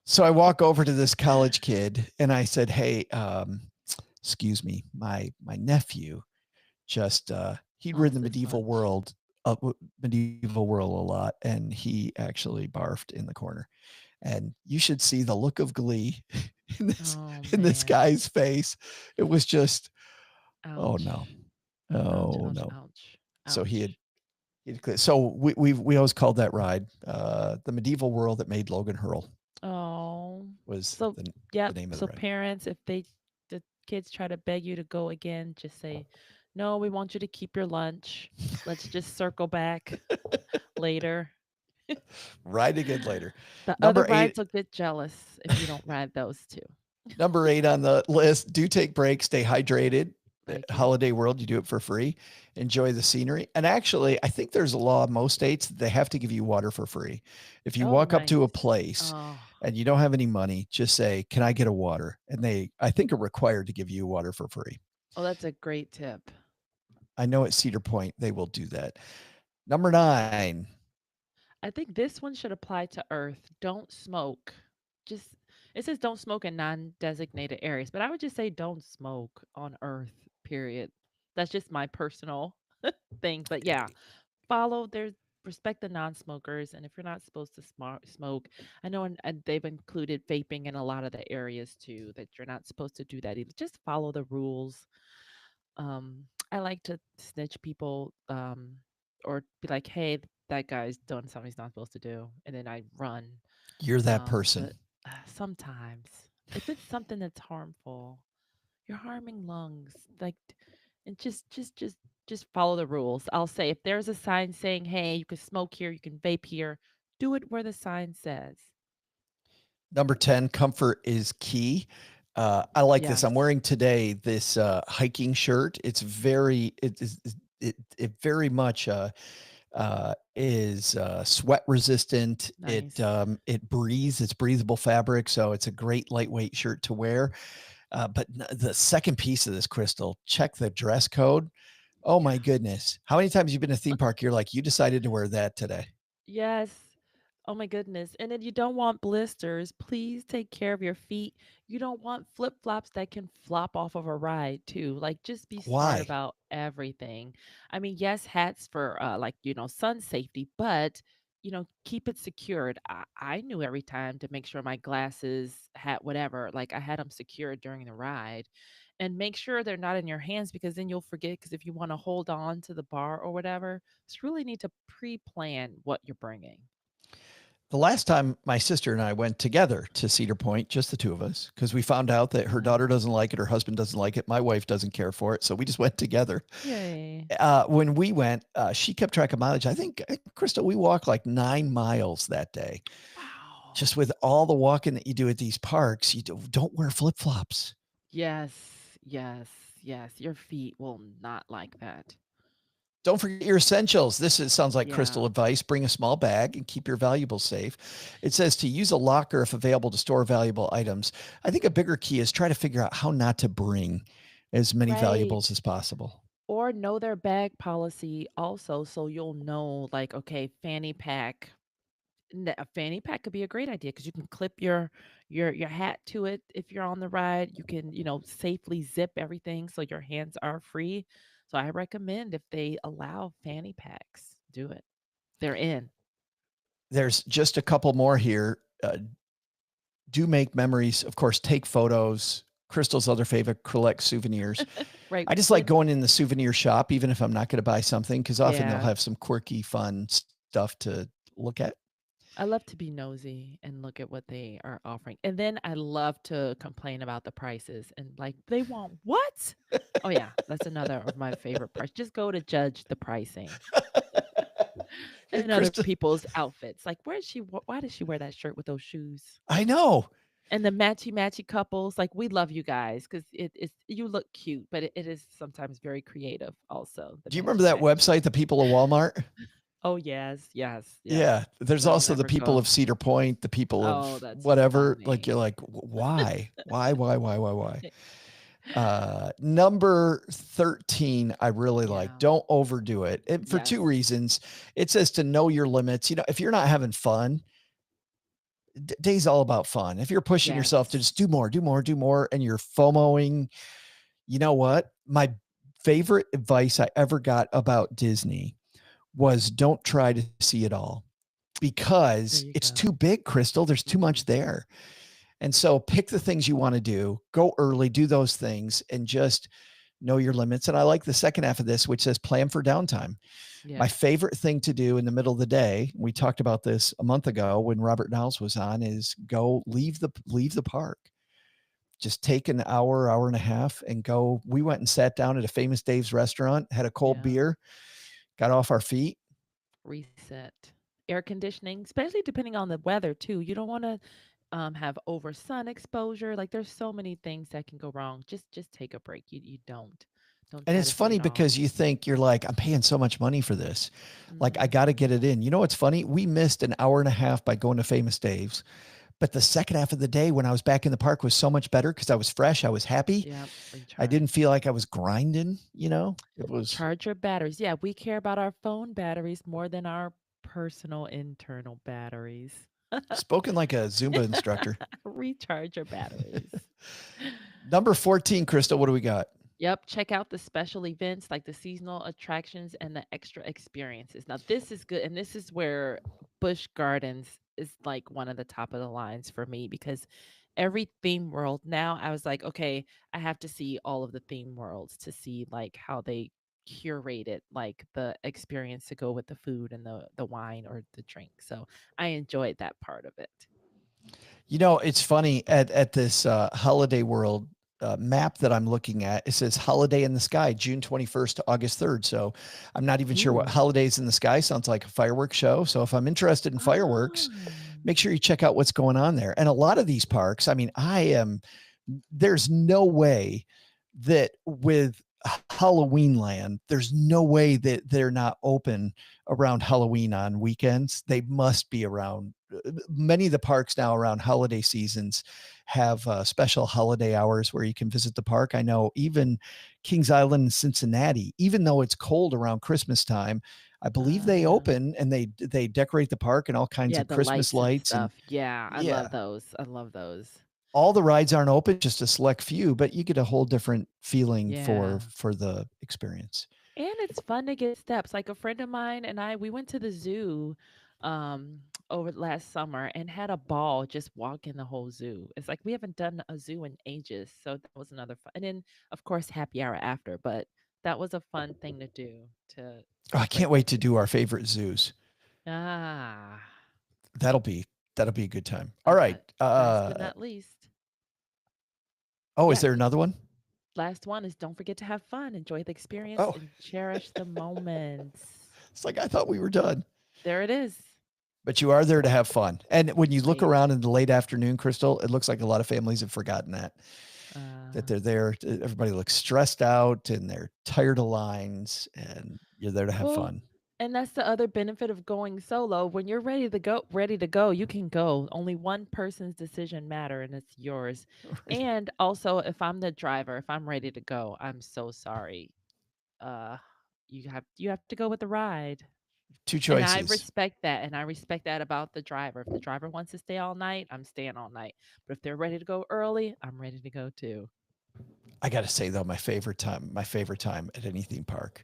So I walk over to this college kid and I said, hey, excuse me, my nephew just he'd ridden the Medieval Whirl a lot and he actually barfed in the corner. And you should see the look of glee in this guy's face. It was just oh no. Oh no. Ouch. So so we always called that ride the Medieval Whirl that made Logan hurl. Oh. Was So the name of the so ride. parents, if the kids try to beg you to go again, just say, no, we want you to keep your lunch. Let's just circle back later. Ride again later. The Number other 8. rides will get jealous if you don't ride those too. Number 8 on the list, do take breaks, stay hydrated. Thank you. Holiday World, you do it for free. Enjoy the scenery. And actually, I think there's a law in most states that they have to give you water for free. If you walk up to a place and you don't have any money, just say, can I get a water? And they, I think, are required to give you water for free. Oh, that's a great tip. I know at Cedar Point, they will do that. Number 9. I think this one should apply to Earth. Don't smoke. Just it says don't smoke in non-designated areas, but I would just say don't smoke on Earth, period. That's just my personal thing. But yeah, respect the non-smokers, and if you're not supposed to smoke, I know and they've included vaping in a lot of the areas too, that you're not supposed to do that either. Just follow the rules. I like to snitch people, or be like, hey, that guy's done something he's not supposed to do, and then I run. You're that person. But sometimes, if it's something that's harmful, you're harming lungs. Like, and just follow the rules. I'll say if there's a sign saying, "Hey, you can smoke here, you can vape here," do it where the sign says. Number 10, comfort is key. I like this. I'm Yes. wearing today this hiking shirt. It's very it very much is sweat resistant. Nice. It breathes. It's breathable fabric, so it's a great lightweight shirt to wear. But the second piece of this, Crystal, check the dress code. Oh my goodness. How many times you've been to a theme park? You're like, you decided to wear that today. Yes. Oh my goodness. And then you don't want blisters. Please take care of your feet. You don't want flip-flops that can flop off of a ride too. Like just be smart Why? about everything. I mean, yes, hats for like, sun safety, but keep it secured. I knew every time to make sure my glasses, hat, whatever, like I had them secured during the ride. And make sure they're not in your hands because then you'll forget. Because if you want to hold on to the bar or whatever, just really need to pre-plan what you're bringing. The last time my sister and I went together to Cedar Point, just the two of us, because we found out that her daughter doesn't like it, her husband doesn't like it, my wife doesn't care for it, so we just went together. Yay. When we went, she kept track of mileage. I think, Crystal, we walked like 9 miles that day. Wow. Just with all the walking that you do at these parks, you don't wear flip flops. Yes, yes, yes. Your feet will not like that. Don't forget your essentials. Sounds like Yeah. Crystal advice. Bring a small bag and keep your valuables safe. It says to use a locker if available to store valuable items. I think a bigger key is try to figure out how not to bring as many Right. valuables as possible. Or know their bag policy also, so you'll know, like, okay, fanny pack. A fanny pack could be a great idea because you can clip your hat to it if you're on the ride. You can, safely zip everything so your hands are free. So I recommend if they allow fanny packs, do it. They're in. There's just a couple more here. Do make memories. Of course, take photos. Crystal's other favorite, collect souvenirs. Right. I just like going in the souvenir shop, even if I'm not going to buy something, because often they'll Yeah. have some quirky, fun stuff to look at. I love to be nosy and look at what they are offering. And then I love to complain about the prices and like they want what? Oh yeah, that's another of my favorite parts. Just go to judge the pricing and other Crystal, people's outfits. Like why does she wear that shirt with those shoes? I know. And the matchy couples, like we love you guys because you look cute, but it is sometimes very creative also. The Do you remember that matchy. website, the people of Walmart? Oh yes, yes, yes. Yeah. There's We'll also the never people go. of Cedar Point, the people Oh, of that's whatever. Like funny. you're like, why? Why? Number 13, I really like. Yeah. Don't overdo it. And for two Yes. reasons. It says to know your limits. If you're not having fun, day's all about fun. If you're pushing yourself to Yes. just do more, and you're FOMOing, you know what? My favorite advice I ever got about Disney was don't try to see it all There because you it's go. too big, Crystal. There's too much Mhm. there. And so pick the things you want to do, go early, do those things, and just know your limits. And I like the second half of this, which says plan for downtime. My Yes. favorite thing to do in the middle of the day, we talked about this a month ago when Robert Niles was on, is go leave the park. Just take an hour and a half and go. We went and sat down at a Famous Dave's restaurant, had a cold Yeah. beer, got off our feet. Reset. Air conditioning, especially depending on the weather too. You don't want to have over sun exposure. Like there's so many things that can go wrong. Just take a break. You don't And try it's to see funny it all. because you think you're like, I'm paying so much money for this. Like, I Mhm. got to get it in. You know what's funny? We missed an hour and a half by going to Famous Dave's. But the second half of the day when I was back in the park was so much better because I was fresh. I was happy. Yep. I Recharge. didn't feel like I was grinding, It was Charge your batteries. Yeah, we care about our phone batteries more than our personal internal batteries. spoken like a Zumba instructor. Recharge your batteries. Number 14, Crystal, what do we got? Yep, check out the special events like the seasonal attractions and the extra experiences. Now, this is good, and this is where Busch Gardens is like one of the top of the lines for me because every theme world now I was like, okay, I have to see all of the theme worlds to see like how they curated like the experience to go with the food and the wine or the drink. So I enjoyed that part of it. It's funny at this Holiday World map that I'm looking at. It says Holiday in the Sky, June 21st to August 3rd. So I'm not even sure what Ooh. Holidays in the Sky sounds like. A fireworks show. So if I'm interested in fireworks, Oh. make sure you check out what's going on there. And a lot of these parks, I mean, there's no way that with Halloween Land, there's no way that they're not open around Halloween on weekends. They must be around. Many of the parks now around holiday seasons have special holiday hours where you can visit the park. I know even Kings Island in Cincinnati, even though it's cold around Christmas time, I believe they open and they decorate the park and all kinds Yeah, of the Christmas lights and lights and stuff. Yeah, I yeah. love those. I love those. All the rides aren't open, just a select few, but you get a whole different feeling Yeah. for the experience. And it's fun to get steps. Like a friend of mine and I, we went to the zoo um over last summer and had a ball just walking the whole zoo. It's like we haven't done a zoo in ages. So that was another fun. And then of course happy hour after, but that was a fun thing to do to Oh, I can't break up wait to the do our favorite zoos. ah That'll be a good time. All Okay. right. Last but not least, Oh, yeah, is there another one? last one is don't forget to have fun, enjoy the experience, Oh, and cherish the moments. it's like I thought we were done. There it is. But you are there to have fun. And when you look Right. around in the late afternoon, Crystal, it looks like a lot of families have forgotten that Uh, they're there. Everybody looks stressed out and they're tired of lines, and you're there to have well, fun. and that's the other benefit of going solo. When you're ready to go, you can go. Only one person's decision matter, and it's yours. Right. And also, if I'm the driver, if I'm ready to go, I'm so sorry. Uh, you have to go with the ride. Two And I choices. respect that, and I respect that about the driver. If the driver wants to stay all night, I'm staying all night. But if they're ready to go early, I'm ready to go too. I got to say though, my favorite time at any theme park,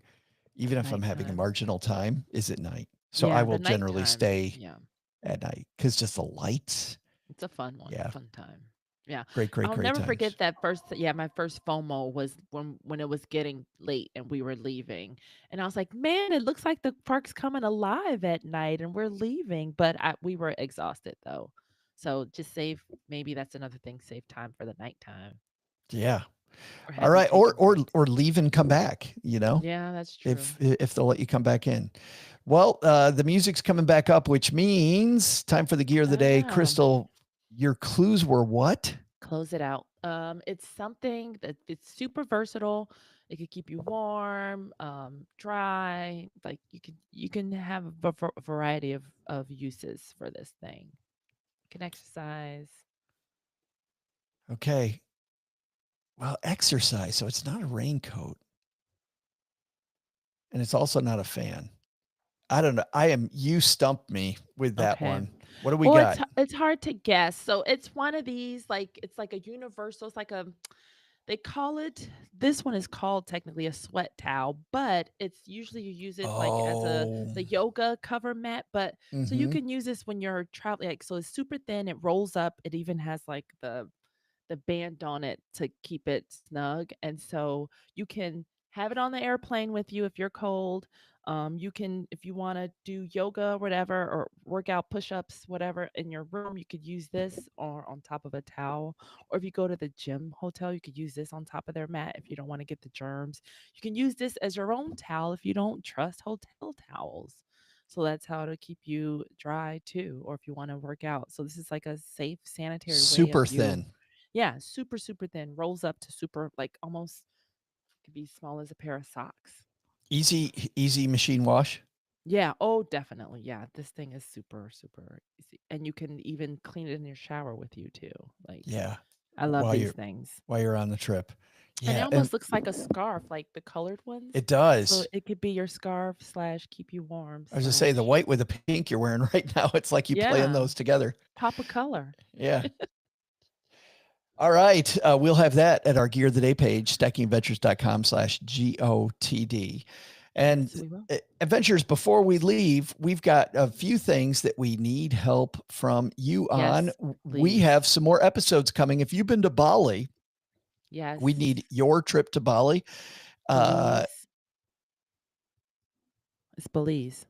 even if I'm having a Nighttime. marginal time, is at night. So I Yeah, will the generally nighttime. stay Yeah, at night because just the lights. it's a fun one, Yeah. fun time. Yeah, Great I'll great never times. forget that first. Yeah, my first FOMO was when it was getting late and we were leaving, and I was like, "Man, it looks like the park's coming alive at night, and we're leaving." But we were exhausted though, so just save. Maybe that's another thing. Save time for the nighttime Yeah. or All have you right. taking breaks. Or leave and come back, Yeah, that's true. if they'll let you come back in. Well, the music's coming back up, which means time for the gear of the I day. know. Crystal, your clues were what? Close it out. It's something that it's super versatile. It could keep you warm, dry. Like you can have a variety of uses for this thing. You can exercise. Okay. Well, exercise. So it's not a raincoat. And it's also not a fan. I don't know. You stumped me with that Okay. one. What do we Well, got? it's hard to guess. So it's one of these like it's like a universal. It's like a they call it this one is called technically a sweat towel, but it's usually you use it like as Oh. the yoga cover mat, but so you Mm-hmm. can use this when you're traveling like so it's super thin, it rolls up, it even has like the band on it to keep it snug. And so you can have it on the airplane with you if you're cold. You can, if you want to do yoga or whatever, or work out push ups, whatever in your room, you could use this or on top of a towel. Or if you go to the gym hotel, you could use this on top of their mat if you don't want to get the germs. You can use this as your own towel if you don't trust hotel towels. So that's how to keep you dry too, or if you want to work out. So this is like a safe, sanitary way of Super you thin. yeah, super, super thin, rolls up to super like almost could be small as a pair of socks. Easy machine wash. Yeah, oh, definitely. Yeah, this thing is super, super easy. And you can even clean it in your shower with you too. Like, Yeah. I love While these you're things. on the trip. And it Yeah. And almost looks like a scarf, like the colored ones. it So does. it could be your scarf slash keep you warm I was just say the slash white with the pink you're wearing right now. It's like you playing yeah, those together. pop a color. Yeah. All right. We'll have that at our Gear of the Day page, stackingadventures.com/GOTD. And Yes, we will. Adventures, before we leave, we've got a few things that we need help from you on. Yes, We please. have some more episodes coming. If you've been to Bali, Yes. we need your trip to Bali. Belize. It's Belize.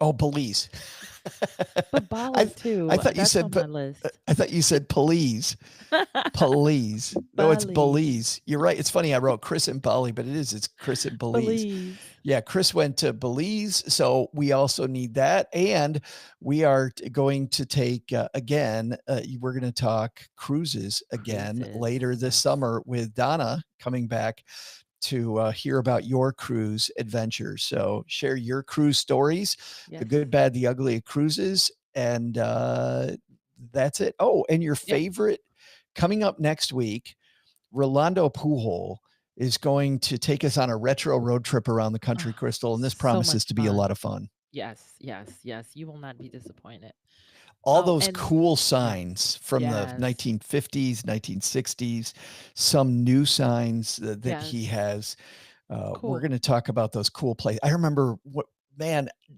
Oh, Belize. But Bali too. I thought you That's said, on my list. I thought you said police. Police. No, it's Bali. Belize. You're right. It's funny. I wrote Chris in Bali, but it's Chris in Belize. Belize. Yeah, Chris went to Belize, so we also need that. And we are going to take again. We're going to talk cruises again later Cruises, this yes. summer with Donna coming back to hear about your cruise adventures. So share your cruise stories, the Yes. good, bad, the ugly of cruises, and that's it. Oh, and your Yep. favorite coming up next week, Rolando Pujol is going to take us on a retro road trip around the country, Oh, Crystal, and this so promises much to be a fun. lot of fun. Yes, yes, yes. You will not be disappointed. All Oh, those and cool yeah. signs from the Yes. 1950s, 1960s, some new signs that he Yes. has. We're Cool. going to talk about those cool places. I remember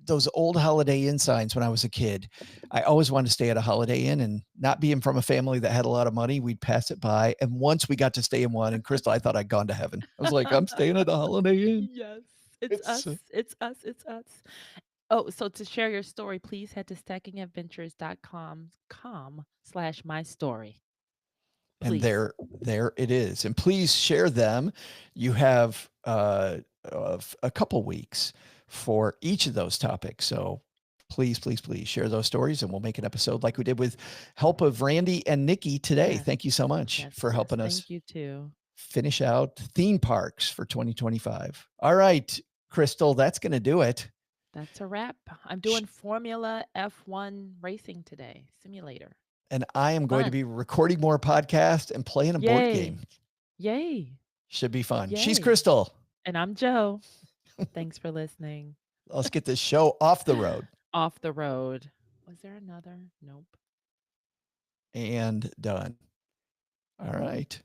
those old Holiday Inn signs when I was a kid. I always wanted to stay at a Holiday Inn, and not being from a family that had a lot of money, we'd pass it by. And once we got to stay in one, and Crystal, I thought I'd gone to heaven. I was like, I'm staying at the Holiday Inn. Yes. It's us. It's It's us. It's us. Oh, so to share your story, please head to stackingadventures.com/my story. And Please. there it is. And please share them. You have a couple weeks for each of those topics. So please share those stories, and we'll make an episode like we did with help of Randy and Nikki today. Yes. Thank you so much Yes, for yes. helping us Thank you too. finish out theme parks for 2025. All right, Crystal, that's going to do it. That's a wrap. I'm doing Formula F1 racing today, simulator. And I am going to Fun. be recording more podcasts and playing a board game. Yay. Should be fun. She's Yay. Crystal. And I'm Joe. Thanks for listening. Let's get this show off the road. Off the road. Was there another? Nope. And done. All right.